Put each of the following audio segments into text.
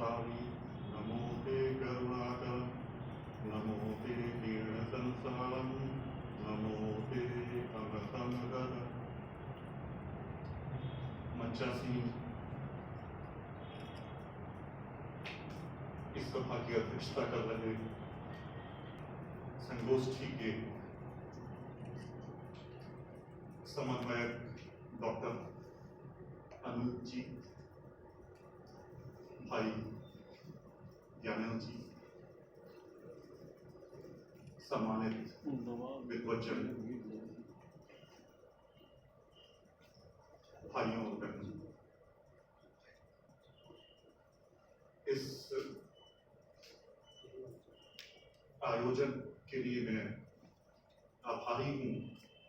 संसारी नमो ते करुणाकर नमो ते दीर्ण संसारम नमो ते अमृतमगर। मंचासी इस सभा की अध्यक्षता कर रहे संगोष्ठी के समन्वयक डॉक्टर अनूप जी, भाई ज्ञानेंद्र जी, सम्मानित विद्वज्जन भाइयों और बहनों, इस आयोजन के लिए मैं आभारी हूँ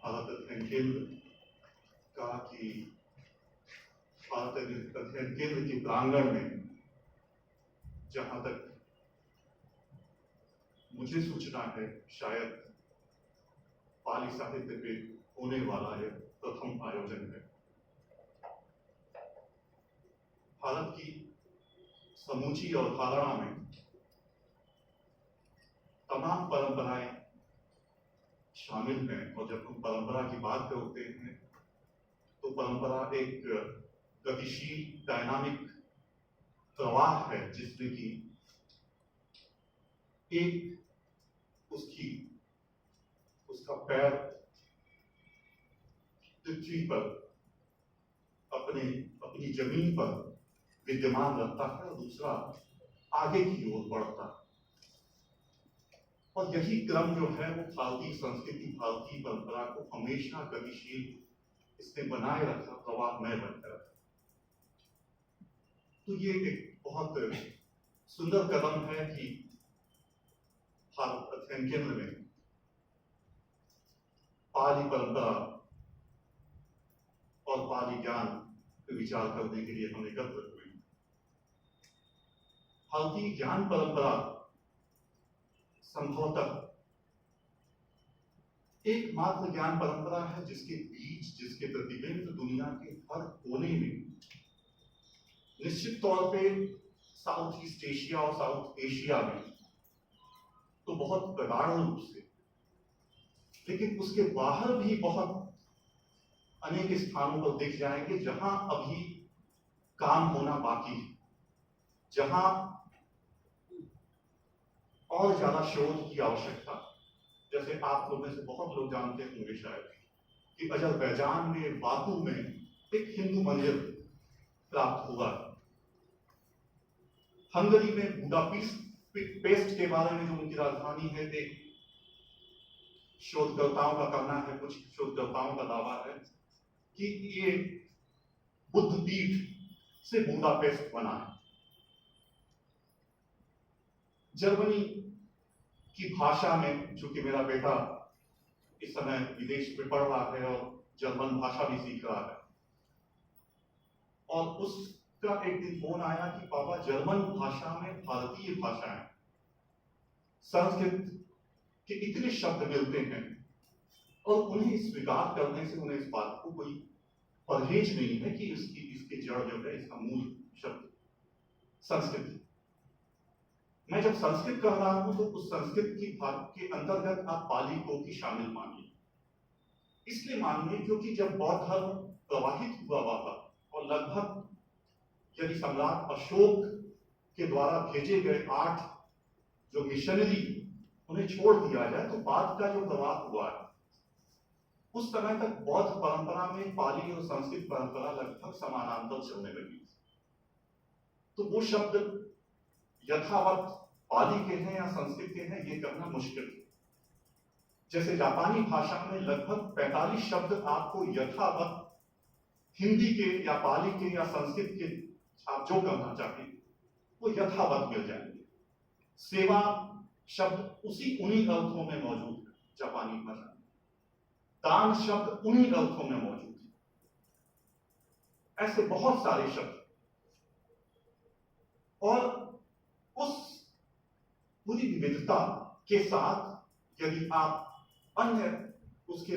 भारत अध्ययन केंद्र का कि भारत अध्ययन केंद्र के प्रांगण में जहां तक मुझे सूचना है शायद पाली साहित्य पे होने वाला यह प्रथम आयोजन है। भारत की समूची अवधारणा में तमाम परंपराएं शामिल हैं और जब हम परंपरा की बात करते हैं तो परंपरा एक गतिशील डायनामिक प्रवाह है जिसमें कि एक उसका पैर पृथ्वी पर अपनी जमीन पर विद्यमान रहता है और दूसरा आगे की ओर बढ़ता है। और यही क्रम जो है वो भारतीय संस्कृति, भारतीय परंपरा को हमेशा गतिशील इसने बनाए रखा, प्रवाहमय बनकर रखा। तो ये एक बहुत सुंदर कदम है कि भारत अध्ययन केंद्र में पाली परंपरा और पाली ज्ञान पर विचार करने के लिए हम एकत्र हुए। भारतीय ज्ञान परंपरा संभवतः एकमात्र ज्ञान परंपरा है जिसके बीज, जिसके प्रतिबिंब दुनिया के हर कोने में, निश्चित तौर पे साउथ ईस्ट एशिया और साउथ एशिया में तो बहुत प्रगाढ़ रूप से, लेकिन उसके बाहर भी बहुत अनेक स्थानों पर दिख जाएंगे जहां अभी काम होना बाकी है, जहां और ज्यादा शोध की आवश्यकता। जैसे आप लोग में से बहुत लोग जानते होंगे शायद कि अजरबैजान में बाकू में एक हिंदू मंदिर प्राप्त हुआ। हंगरी में बुडापेस्ट के बारे में जो उनकी राजधानी है, एक शोधकर्ताओं का कहना है, कुछ शोधकर्ताओं का दावा है कि ये बुद्ध पीठ से बुडापेस्ट बना है। जर्मनी की भाषा में, चूंकि मेरा बेटा इस समय विदेश में पढ़ रहा है और जर्मन भाषा भी सीख रहा है, और उसका एक दिन फोन आया कि पापा जर्मन भाषा में भारतीय भाषाएं, संस्कृत के इतने शब्द मिलते हैं और उन्हें स्वीकार करने से उन्हें इस बात को कोई परहेज नहीं है कि इसके जड़ जो है, इसका मूल शब्द संस्कृत। मैं जब संस्कृत कह रहा हूं तो उस संस्कृत की भाग के अंतर्गत आप पाली को भी शामिल मानिए। इसलिए मानिए क्योंकि जब बौद्ध धर्म प्रवाहित हुआ वहां और लगभग यदि सम्राट अशोक के द्वारा भेजे गए 8 जो मिशनरी उन्हें छोड़ दिया जाए तो बाद का जो प्रवाह हुआ है, उस समय तक बौद्ध परंपरा में पाली और संस्कृत परंपरा लगभग समानांतर चलने लगी। तो वो शब्द यथावत पाली के हैं या संस्कृत के हैं ये कहना मुश्किल है। जैसे जापानी भाषा में लगभग 45 शब्द आपको यथावत हिंदी के या पाली के या संस्कृत के, आप जो कहना चाहें वो यथावत मिल जाएंगे। सेवा शब्द उन्हीं अर्थों में मौजूद है जापानी भाषा में, दान शब्द उन्हीं अर्थों में मौजूद है। ऐसे बहुत सारे शब्द, और उस पूरी विविधता के साथ यदि आप अन्य उसके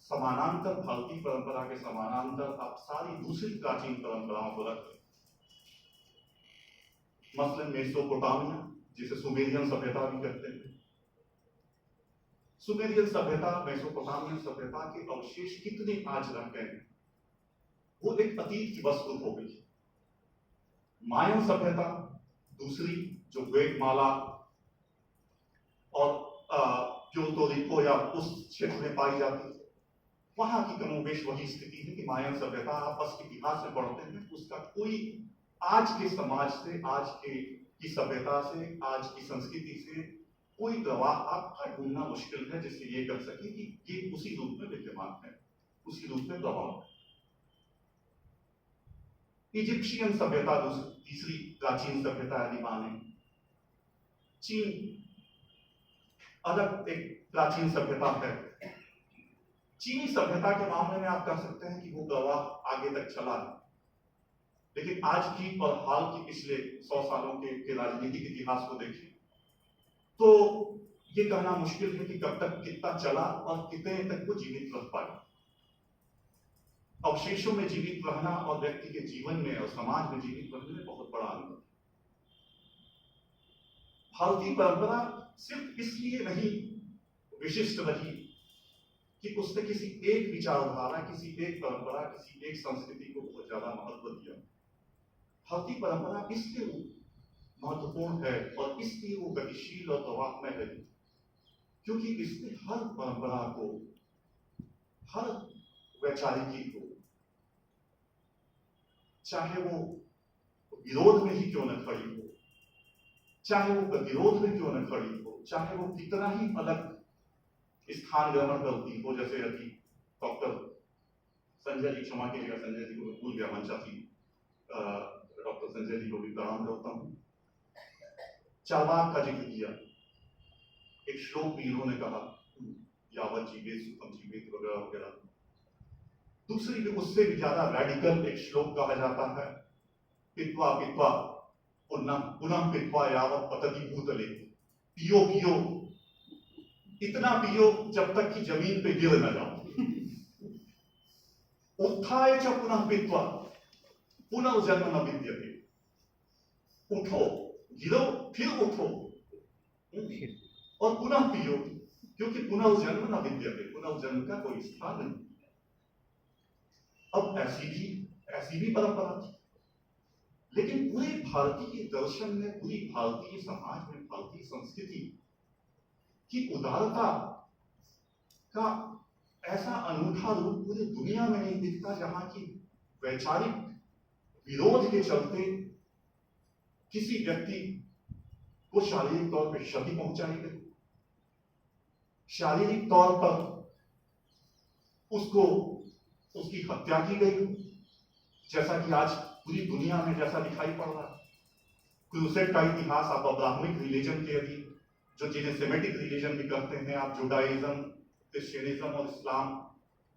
समानांतर, भारतीय परंपरा के समानांतर आप सारी दूसरी प्राचीन परंपराओं को रखें, मसलन मेसोपोटामिया, जिसे सुमेरियन सभ्यता भी कहते हैं। सुमेरियन सभ्यता, मेसोपोटामियन सभ्यता के अवशेष कितने आज रह गए हैं, वो एक अतीत की वस्तु हो गई। मायन सभ्यता दूसरी, जो ग्वेटमाला और प्यूर्तो रिको या उस क्षेत्र में पाई जाती है, वहां की कमोबेश वही स्थिति है कि मायन सभ्यता आप बस इतिहास में पढ़ते हैं, उसका कोई आज के समाज से, आज की सभ्यता से, आज की संस्कृति से कोई गवाह आपका ढूंढना मुश्किल है जिससे ये कर सके कि ये उसी रूप में विद्यमान है, उसी रूप में प्रभाव है। इजिप्शियन सभ्यता तीसरी प्राचीन सभ्यता यदि माने, चीन अलग एक प्राचीन सभ्यता है। चीनी सभ्यता के मामले में आप कह सकते हैं कि वो गवाह आगे तक चला है, लेकिन आज की और हाल की पिछले 100 सालों के राजनीतिक इतिहास को देखें तो ये कहना मुश्किल है कि कब तक कितना चला और कितने तक वो जीवित रह पाए। अवशेषों में जीवित रहना और व्यक्ति के जीवन में और समाज में जीवित रहने में बहुत बड़ा अंतर। भारतीय परंपरा सिर्फ इसलिए नहीं विशिष्ट रही कि उसने किसी एक विचारधारा, किसी एक परंपरा, किसी एक संस्कृति को बहुत ज्यादा महत्व दिया। भारतीय परंपरा इसलिए महत्वपूर्ण है और इसलिए वो गतिशील और प्रवाहमय है क्योंकि इसने हर परंपरा को, हर वैचारिकी को, चाहे वो विरोध में ही क्यों न खड़ी हो, चाहे वो प्रतिरोध में क्यों न खड़ी हो, चाहे वो कितना ही अलग स्थान ग्रहण करती हो, जैसे अभी डॉक्टर संजय जी, क्षमा कीजिएगा संजय जी को भूल गया, मंचा थी, डॉक्टर संजय जी को भी प्रणाम करता हूं। चार्वाक का जिक्र किया, एक श्लोक भी इन्होंने कहा, यावत जीवे सुखम जीवित वगैरह वगैरह। दूसरी भी उससे भी ज्यादा रेडिकल एक श्लोक कहा जाता है, पित्वा पित्वा पुनः पित्वा यावत पतति भूतले, पियो पियो, इतना पियो जब तक कि जमीन पे गिर न जाओ। उत्थाय च पुनः पित्वा पुनर्जन्म न विद्यते, उठो, गिरो, फिर उठो और पुनः पियो, क्योंकि पुनर्जन्म न विद्यते, पुनर्जन्म का कोई स्थान नहीं। अब ऐसी भी परंपरा थी, लेकिन पूरे भारतीय दर्शन में, पूरी भारतीय समाज में, भारतीय संस्कृति की उदारता का ऐसा अनूठा रूप पूरी दुनिया में नहीं दिखता, जहां की वैचारिक विरोध के चलते किसी व्यक्ति को शारीरिक तौर पर क्षति पहुंचाई गई, शारीरिक तौर पर उसकी हत्या की गई, जैसा कि आज पूरी दुनिया में जैसा दिखाई पड़ रहा है। क्रूसेड का इतिहास आप अब्राहमिक रिलीजन के, यदि जो जिन्हें सेमेटिक रिलीजन भी कहते हैं, आप जुडाइज्म, क्रिश्चियनिज्म और इस्लाम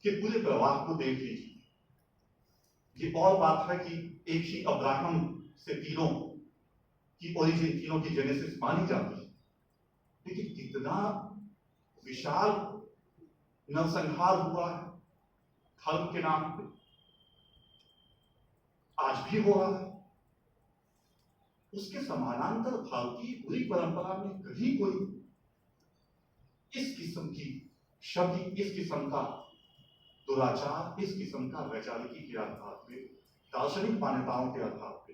के पूरे प्रवाह को देख लीजिए। ये और बात है कि एक ही अब्राहम से तीनों की ओरिजिन, तीनों की जेनेसिस मानी जाती है, लेकिन कितना विशाल नरसंहार हुआ है धर्म के नाम पे, आज भी हो रहा है। उसके समानांतर भारतीय पूरी परंपरा में कहीं कोई इस किस्म की क्षति, इस किस्म का दुराचार, इस किस्म का वैचारिकी के आधार पे, दार्शनिक मान्यताओं के आधार पे,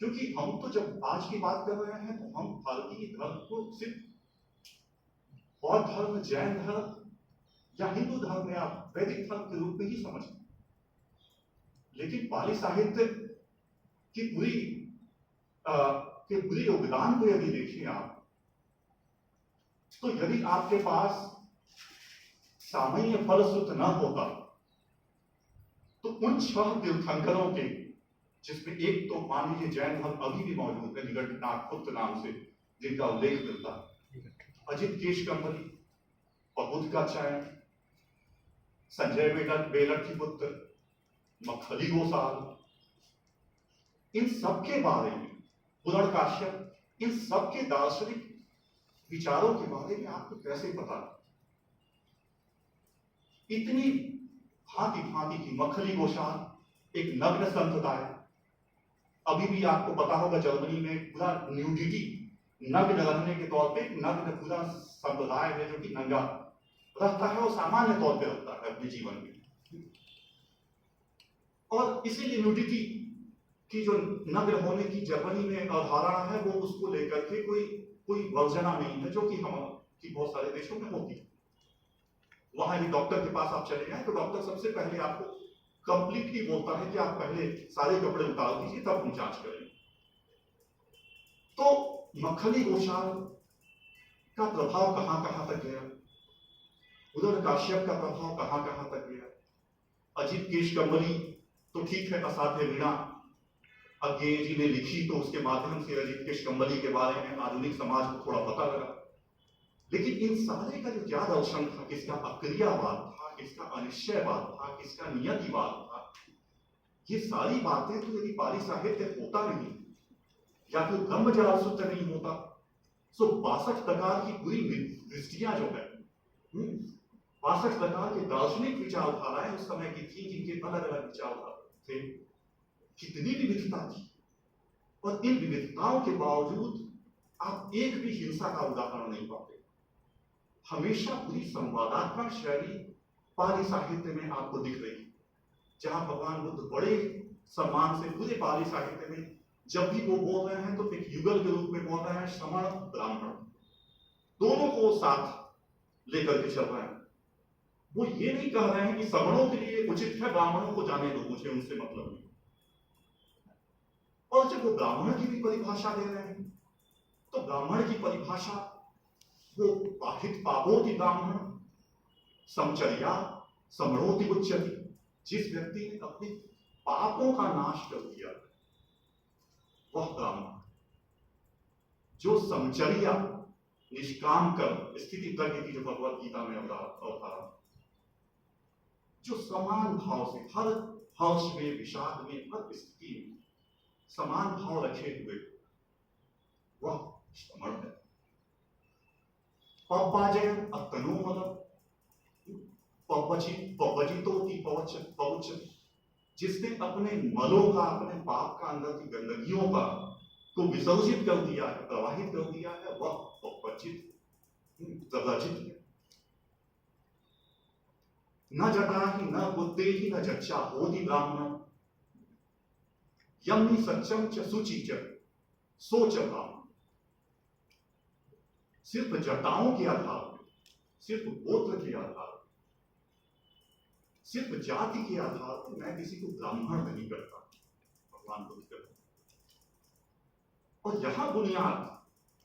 क्योंकि हम तो जब आज की बात कर रहे हैं तो हम भारतीय धर्म को सिर्फ बौद्ध धर्म, जैन धर्म या हिंदू धर्म या वैदिक धर्म के रूप में ही समझते हैं, लेकिन पाली साहित्य की पूरी योगदान को यदि देखें आप, तो यदि आपके पास सामान्य फलश्रुत न होता तो उन 6 तीर्थंकरों के, जिसमें एक तो मान लीजिए जैन धर्म अभी भी मौजूद है, निगंटनाथ नाम से जिनका उल्लेख मिलता है, अजित केशकंबली, बुद्ध का चयन, संजय बेलट की पुत्र मखली गोसाल, इन सब के बारे में, पुरण काश्यप, इन सब के दार्शनिक विचारों के बारे में आपको कैसे पता? इतनी भांति भांति की, मखली गोसाल एक नग्न संप्रदाय, अभी भी आपको पता होगा जर्मनी में पूरा न्यूडिटी, नग्न रहने के तौर पे नग्न पूरा संप्रदाय है जो कि नंगा रहता है और सामान्य तौर पे रहता है अपने जीवन में। और इसीलिए न्यूडिटी की जो नग्न होने की जर्मनी में अवधारणा है वो उसको लेकर के कोई वर्जना नहीं है जो कि हम कि बहुत सारे देशों में होती है। वहां भी डॉक्टर के पास आप चले जाए तो डॉक्टर सबसे पहले आपको कंप्लीटली बोलता है कि आप पहले सारे कपड़े उतार दीजिए तब हम जांच करें। तो मक्खली गोशाल का प्रभाव कहां कहां तक गया, उधर काश्यप का प्रभाव कहां कहां तक गया। अजीत केशकंबली तो ठीक है, असाध्य वीणा अज्ञेय जी ने लिखी तो उसके माध्यम से अजीत केशकंबली के बारे में आधुनिक समाज को थोड़ा पता लगा। लेकिन इन सारे का जो क्या दर्शन था, किसका अक्रियावाद था, किसका अनिश्चयवाद था, किसका नियतिवाद था, ये सारी बातें तो यदि पाली साहित्य होता नहीं या फिर ब्रह्मजाल सूत्र नहीं होता, सो 62 प्रकार की पूरी दृष्टियां जो है, 62 प्रकार के दार्शनिक विचारधाराएं उस समय की थी जिनके अलग अलग विचारधारा थे, कितनी विविधता थी। और इन विविधताओं के बावजूद आप एक भी हिंसा का उदाहरण नहीं पाते। हमेशा पूरी संवादात्मक शैली पाली साहित्य में आपको दिख रही, जहां भगवान बुद्ध बड़े सम्मान से पूरे पाली साहित्य में जब भी वो बोल रहे हैं तो एक युगल के रूप में बोल रहे हैं, श्रमण ब्राह्मण दोनों को साथ लेकर के चल रहे हैं। वो ये नहीं कह रहे हैं कि श्रमणों के लिए उचित है, ब्राह्मणों को जाने दो, मुझे उनसे मतलब नहीं। और जब वो ब्राह्मण की भी परिभाषा दे रहे हैं तो ब्राह्मण की परिभाषा वो बाहित पापोति ब्राह्मण समचर्या समणोति उच्यति, जिस व्यक्ति ने अपने पापों का नाश कर दिया वह ब्राह्मण। जो समचर्या निष्काम कर्म स्थिति प्रज्ञ की जो भगवत गीता में अवधारणा, जो समान भाव से हर हर्ष में, विषाद में, हर स्थिति में समान भाव रखे हुए वह श्रमण है। पवचन अतनुमलम पवचन, जिसने अपने मलों का, अपने पाप का, अंदर की गंदगियों का को विसर्जित कर दिया है, प्रवाहित कर दिया है, वह पवचित प्रवचित है। न जटा ही न बुद्धे ही न जच्चा होति ब्राह्मण यम्नि सच्चम च सुचि च सोच ब्राह्मण। सिर्फ जटाओं के आधार पर, सिर्फ गोत्र के आधार पर, सिर्फ जाति के आधार पर मैं किसी को ब्राह्मण नहीं करता, भगवान बुद्ध करते। और यहां बुनियाद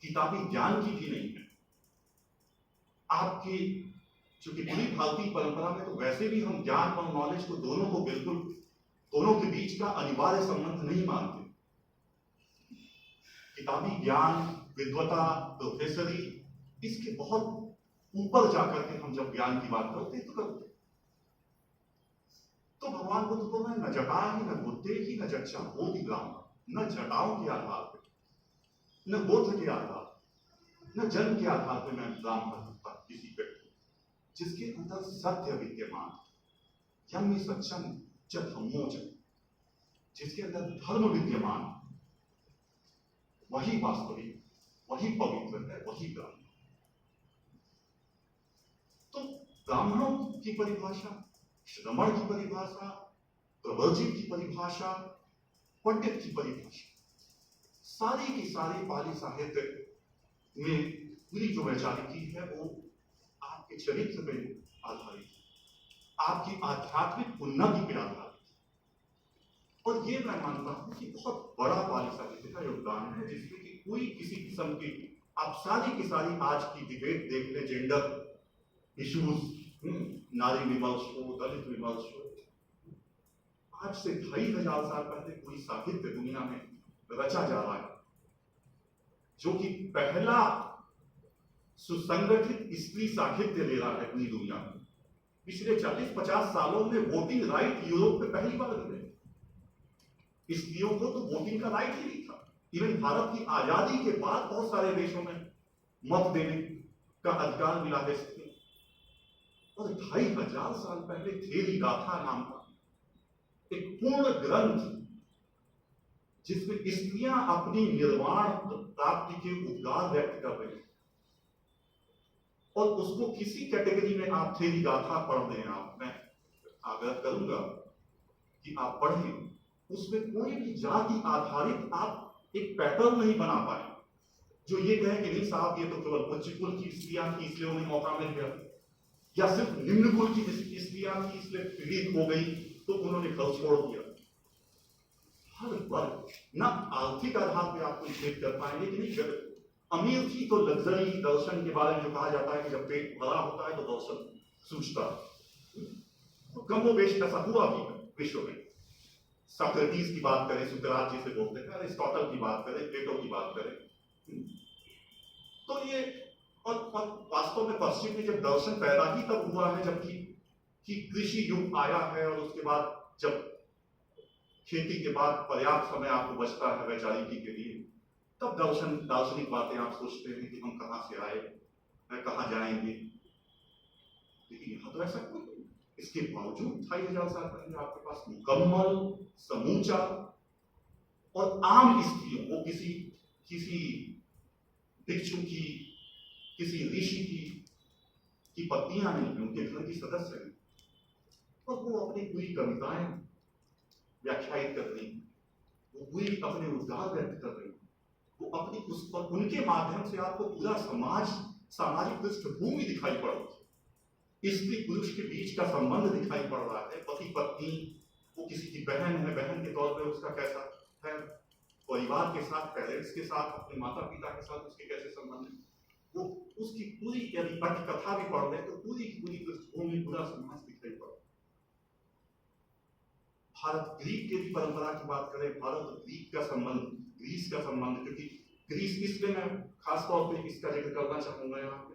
किताबी ज्ञान की भी नहीं है। आपकी चूंकि पूरी भारतीय परंपरा में तो वैसे भी हम ज्ञान और नॉलेज को दोनों को बिल्कुल, दोनों के बीच का अनिवार्य संबंध नहीं मानते। किताबी ज्ञान, विद्वता, प्रोफेसरी, इसके बहुत ऊपर जाकर के हम जब ज्ञान की बात करते हैं तो भगवान बुद्ध को न जटा ही न बुद्धे ही न जच्चा होति ब्राह्मण, न जटाओं के आधार पर, न गोत्र के आधार पर, न जन्म के आधार पर मैं ब्राह्मण होता किसी व्यक्ति जिसके अंदर सत्य विद्यमान, यम्नि सच्चम च धम्मोच, जिसके अंदर धर्म विद्यमान, वही वास्तविक, वही पवित्र है, वही ब्राह्मण। तो ब्राह्मणों की परिभाषा, श्रमण की परिभाषा, प्रवर्जित की परिभाषा, पंडित की परिभाषा, सारी की सारी पाली साहित्य में पूरी जो वैचारिकी है वो आपके चरित्र पे आधारित है, आपकी आध्यात्मिक उन्नति पे आधारित है। और ये मैं मानता हूं कि बहुत बड़ा पाली साहित्य का योगदान है, जिसमें कि कोई किसी किस्म की, आप सारी की सारी आज की डिबेट देख ले, जेंडर इश्यूज, नारी विमर्श हो, दलित विमर्श हो, आज से 2500 साल पहले कोई साहित्य दुनिया में रचा जा रहा है जो कि पहला सुसंगठित स्त्री साहित्य ले रहा है पूरी दुनिया में। पिछले 40-50 सालों में वोटिंग राइट यूरोप में पहली बार मिले। स्त्रियों को तो वोटिंग का राइट ही नहीं था। इवन भारत की आजादी के बाद बहुत सारे देशों में मत देने का अधिकार मिला है स्त्रियों। और 2500 साल पहले थेरी गाथा नाम का एक पूर्ण ग्रंथ जिसमें स्त्रियां अपनी निर्वाण प्राप्ति के उद्गार व्यक्त कर रही हैं, और उसको किसी कैटेगरी में आप थेरी गाथा पढ़ दें, आप, मैं आग्रह करूंगा कि आप पढ़ें, उसमें कोई भी जाति आधारित आप एक पैटर्न नहीं बना पाए जो ये कहे कि नहीं साहब ये तो केवल उच्च कुल की स्त्रियां थी इसलिए उन्हें मौका मिल गया, या सिर्फ निम्न कुल की स्त्रियां थी इसलिए पीड़ित हो गई तो उन्होंने घर छोड़ दिया। हर वर्ग ना आर्थिक आधार पर आप कोई भेद कर पाएंगे कि नहीं, अमीर थी तो लग्जरी दर्शन के बारे में जो कहा जाता है कि जब पेट भरा होता है तो दर्शन सूझता है, तो कमोबेश ऐसा हुआ भी है विश्व में। सोक्रेटिस की बात करें, सुकरात जिसे बोलते हैं, अरिस्टोटल की बात करें, प्लेटो की बात करें, तो ये और वास्तव में पश्चिम में जब दर्शन पैदा ही तब हुआ है जबकि कि कृषि युग आया है, और उसके बाद जब खेती के बाद पर्याप्त समय आपको बचता है वैचारिकी के लिए, तब दार्शनिक बातें आप सोचते हैं कि हम कहां से आए, कहां जाएंगे। लेकिन यहां तो ऐसा कोई नहीं। इसके बावजूद 2500 साल पहले आपके पास मुकम्मल, समूचा और आम स्त्रियों, वो किसी भिक्षु की, किसी ऋषि की पत्नियां नहीं, उनके घर की सदस्य हैं, और वो अपनी पूरी कविताएं व्याख्यायित कर रही, वो पूरी अपने उद्गार व्यक्त कर रही, वो अपनी उस पर उनके माध्यम से आपको पूरा सामाजिक पृष्ठभूमि दिखाई पड़ रही है, स्त्री पुरुष के बीच का संबंध दिखाई पड़ रहा है, पति पत्नी, वो किसी की बहन है, बहन के तौर पे उसका कैसा है, परिवार के साथ, पेरेंट्स के साथ, अपने माता पिता के साथ उसके कैसे संबंध है, वो उसकी पूरी, यदि पट कथा भी पढ़ रहे तो पूरी की पूरी पृष्ठभूमि, पूरा समाज दिखाई पड़ा। भारत ग्रीक की परंपरा की बात करें, भारत और ग्रीक का संबंध, ग्रीस का संबंध, क्योंकि ग्रीस, इसलिए मैं खासतौर पे इसका जिक्र करना चाहूंगा यहाँ पे,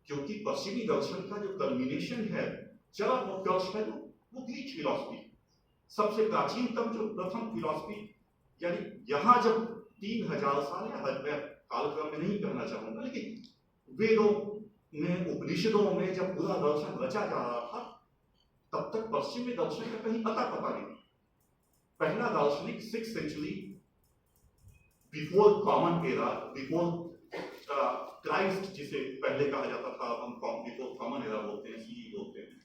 क्योंकि पश्चिमी दर्शन का जो कल्मिनेशन है, चरम उत्कर्ष है, वो ग्रीक फिलॉसफी, सबसे प्राचीनतम जो प्रथम फिलॉसफी, यानी यहाँ जब 3000 साल या कालक्रम में नहीं कहना चाहूंगा, लेकिन वेदों में, उपनिषदों में जब पूरा दर्शन रचा जा रहा था, तब तक पश्चिमी दर्शन का कहीं पता नहीं। पहला दार्शनिक 6th century before common era, before Christ जिसे पहले कहा जाता था, हम बिफोर कॉमन एरा बोलते हैं, सीई बोलते हैं,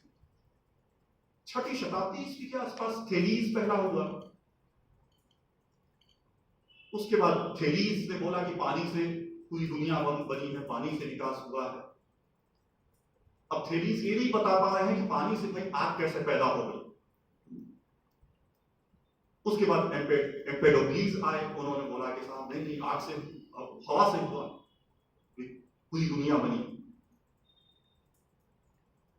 6ठी शताब्दी ईस्वी के आसपास थेलीज पहला हुआ। उसके बाद थेलीज ने बोला कि पानी से पूरी दुनिया बनी है, पानी से विकास हुआ है। अब थेलीज ये नहीं बता पा रहे हैं कि पानी से भाई आग कैसे पैदा हो गई। उसके बाद एम्पेडोक्लीज आए, उन्होंने बोला कि साहब नहीं, आग से, हवा से हुआ, पूरी दुनिया बनी।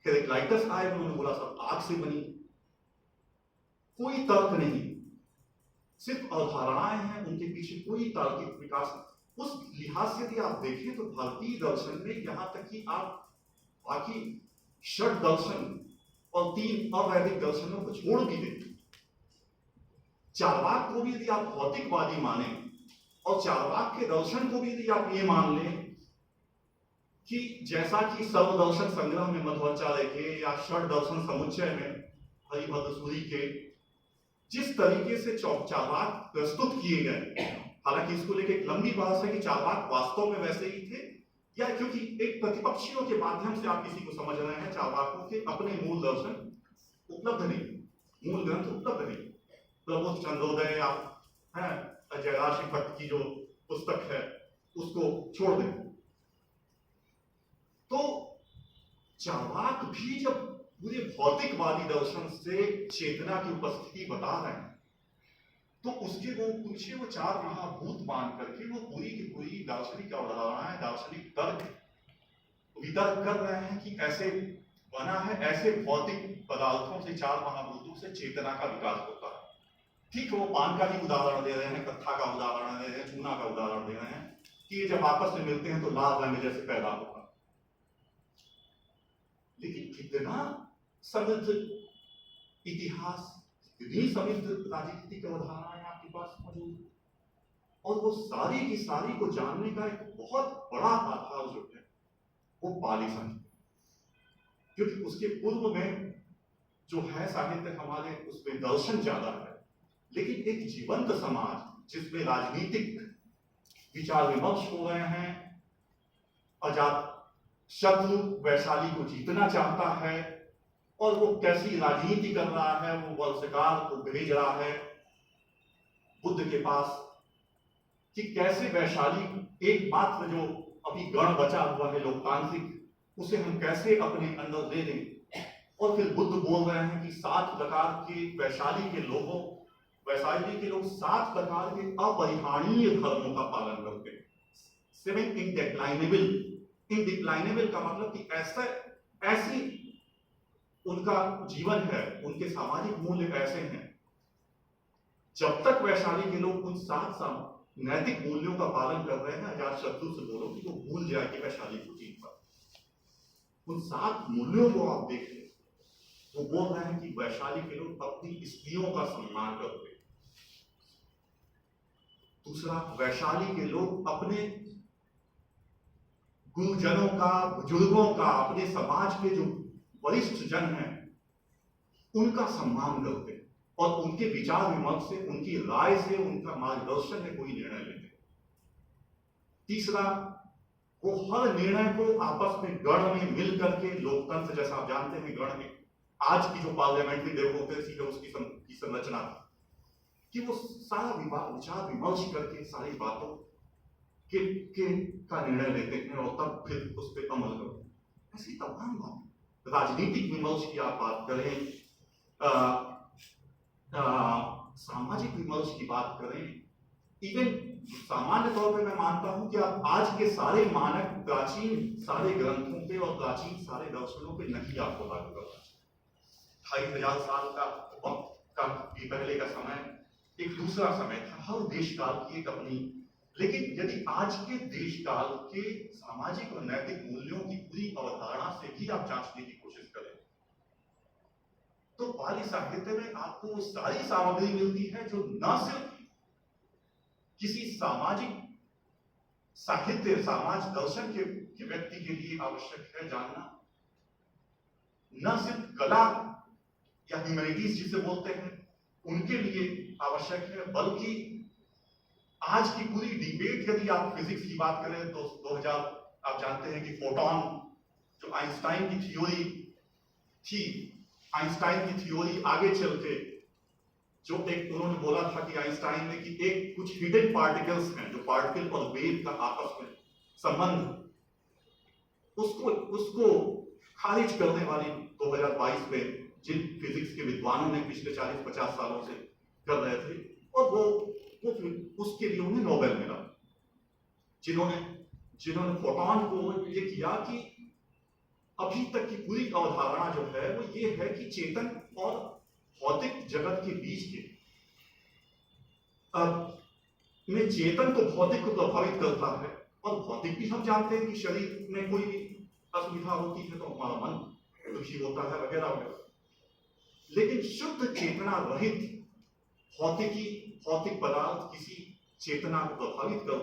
हेराक्लाइटस आए, उन्होंने बोला साहब आग से बनी। कोई तर्क नहीं, सिर्फ अवधारणाएं हैं, उनके पीछे कोई तार्किक विकास नहीं। उस लिहाज से यदि आप देखें तो भारतीय दर्शन में, यहां तक कि आप बाकी षट दर्शन और 3 अवैदिक दर्शनों को छोड़ भी दें, चार्वाक को भी यदि आप भौतिकवादी माने, और चार्वाक के दर्शन को भी यदि आप ये मान लें कि जैसा कि सर्वदर्शन संग्रह में मध्वाचार्य के, या षट दर्शन समुच्चय में हरिभद्र सूरी के जिस तरीके से चार्वाक प्रस्तुत किए गए, हालांकि इसको लेकर एक लंबी बहस है कि चार्वाक वास्तव में वैसे ही थे, या क्योंकि एक प्रतिपक्षियों के माध्यम से आप किसी को समझ रहे हैं, चार्वाकों के अपने मूल दर्शन उपलब्ध नहीं, मूल ग्रंथ उपलब्ध नहीं। प्रबोध चंद्रोदय, आप हैं जयराज भट्ट की जो पुस्तक है उसको छोड़ दें, तो चार्वाक भी जब पूरे भौतिकवादी दर्शन से चेतना की उपस्थिति बता रहे हैं, तो उसके वो पीछे वो 4 महाभूत मान करके वो पूरी की पूरी दार्शनिक अवधारणाएं, दार्शनिक तर्क वितर्क कर रहे हैं कि ऐसे बना है, ऐसे भौतिक पदार्थों से, 4 महाभूतों से चेतना का विकास होता है। ठीक है, वो पान का भी उदाहरण दे रहे हैं, कत्था का उदाहरण दे रहे हैं, चूना का उदाहरण दे रहे हैं कि ये जब आपस में मिलते हैं तो लाल रंग जैसे पैदा होगा। लेकिन कितना समृद्ध इतिहास, कितनी समृद्ध राजनीतिक अवधारणाएं आपके पास मौजूद है, और वो सारी की सारी को जानने का एक बहुत बड़ा आधार जो है वो पाली साहित्य, क्योंकि उसके पूर्व में जो है साहित्य हमारे, उसमें दर्शन ज्यादा है, लेकिन एक जीवंत समाज जिसमें राजनीतिक विचार विमर्श हो रहे हैं, अजात शत्रु वैशाली को जीतना चाहता है और वो कैसी राजनीति कर रहा है, वो वंशकार को भेज रहा है बुद्ध के पास कि कैसे वैशाली एकमात्र जो अभी गण बचा हुआ है लोकतांत्रिक, उसे हम कैसे अपने अंदर ले लें। और फिर बुद्ध बोल रहे हैं कि 7 प्रकार के वैशाली के लोग 7 प्रकार के अपरिहार्य धर्मों का पालन करते हैं। 7 इनडिक्लाइनेबल का मतलब कि ऐसी उनका जीवन है, उनके सामाजिक मूल्य ऐसे हैं, जब तक वैशाली के लोग उन 7 नैतिक मूल्यों का पालन कर रहे हैं, अजात शत्रु से बोलो कि वो भूल जाए कि वैशाली को जीत पाए। उन 7 मूल्यों को आप देखें, वो बोल रहे हैं कि वैशाली के लोग अपनी स्त्रियों का सम्मान करते हैं। दूसरा, वैशाली के लोग अपने गुरुजनों का, बुजुर्गों का, अपने समाज के जो वरिष्ठ जन हैं, उनका सम्मान करते हैं और उनके विचार विमर्श से, उनकी राय से, उनका मार्गदर्शन में कोई निर्णय लेते हैं। तीसरा, वो हर निर्णय को आपस में गण में मिल करके, लोकतंत्र जैसा आप जानते हैं, गण में आज की जो पार्लियामेंट्री डेमोक्रेसी है उसकी संरचना कि वो सारा विचार विमर्श करके सारी बातों का निर्णय लेते हैं और तब फिर उस पर अमल करते हैं। ऐसी तमाम बात, राजनीतिक विमर्श की आप बात करें, सामाजिक विमर्श की बात करें, इवन सामान्य तौर पे मैं मानता हूं कि आप आज के सारे मानक प्राचीन सारे ग्रंथों पे और प्राचीन सारे दर्शनों पे नहीं आपको लागू करना। 2500 साल का पहले का समय एक दूसरा समय था, हर देश काल की एक अपनी, लेकिन यदि आज के देश काल के सामाजिक और नैतिक मूल्यों की पूरी अवधारणा से भी आप जांचने की कोशिश करें तो पाली साहित्य में आपको वो सारी सामग्री मिलती है जो न सिर्फ किसी सामाजिक साहित्य, समाज दर्शन के व्यक्ति के लिए आवश्यक है जानना, न सिर्फ कला या ह्यूमैनिटीज जिसे बोलते हैं उनके लिए आवश्यक है, बल्कि आज की पूरी डिबेट, यदि आप फिजिक्स की बात करें तो 2000 आप जानते हैं कि फोटॉन जो आइंस्टाइन की थ्योरी थी, आइंस्टाइन की थ्योरी आगे चल के जो एक उन्होंने बोला था कि आइंस्टाइन ने कि एक कुछ हिडन पार्टिकल्स हैं जो पार्टिकल और वेव का आपस में संबंध, उसको खारिज करने वाली 2022 में जिन फिजिक्स के विद्वानों ने पिछले 40-50 सालों से कर रहे थे, और वो उसके लिए उन्हें नोबेल मिला, जिन्होंने फोटॉन को ये किया कि अभी तक की पूरी अवधारणा जो है वो ये है कि चेतन और भौतिक जगत के बीच के में चेतन तो भौतिक को प्रभावित करता है, और भौतिक भी हम जानते हैं कि शरीर में कोई असुविधा होती है तो हमारा मन दुखी होता है वगैरह वगैरह, लेकिन शुद्ध चेतना रहित भौतिक पदार्थ किसी चेतना को प्रभावित कर